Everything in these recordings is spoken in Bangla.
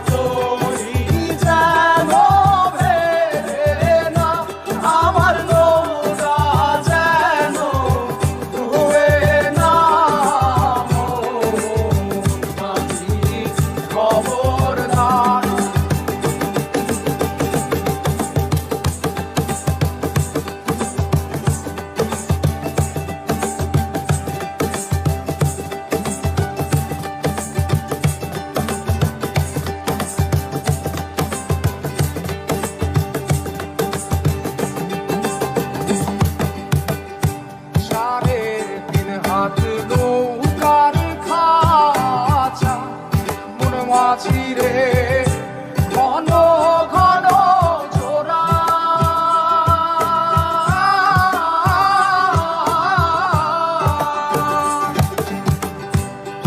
তরি যেন ভেড়ে না, আমার নৌকা যেন ডুবে না। মাঝি খবরদার। নৌকার খাঁচা মন মাঝি রে, ঘন ঘন জোড়া।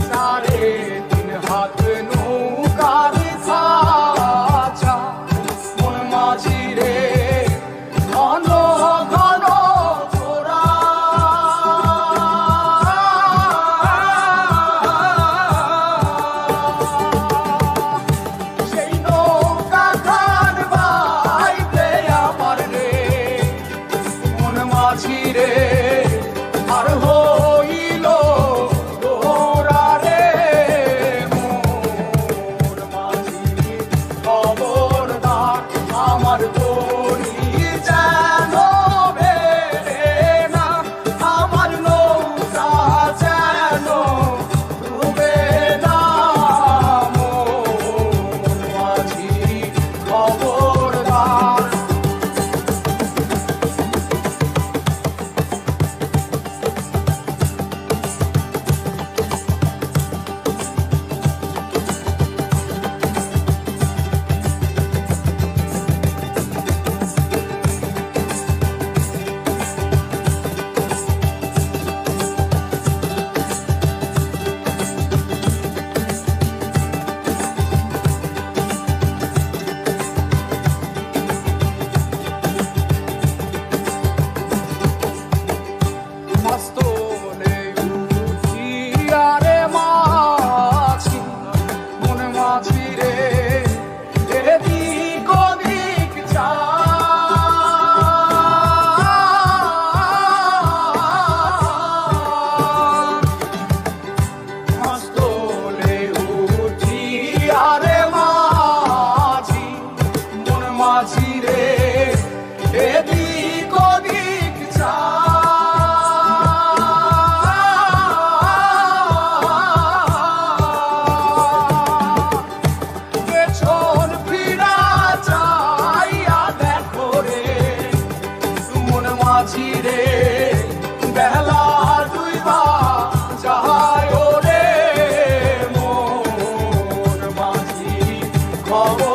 সাড়ে তিন হাত নৌকার খাঁচা মন মাঝি রে, ঘন ঘন জোড়া। রে আর হইল তোরা রে, মোর মাঝি খবরদার। আমার তরি যেন ভেড়ে না, আমার নৌকা যেন ডুবে না। মোর মাঝি খবরদার। মস্তলে উঠিয়া রে মাঝি, মন মাঝি রে, এদিক ওদিক চায়। মস্তলে উঠিয়া রে মাঝি, মন মাঝি রে, এদিক ওদিক চায়। মাঝি রে বেলা দুইবা যায় রে, মোর মাঝি খবর।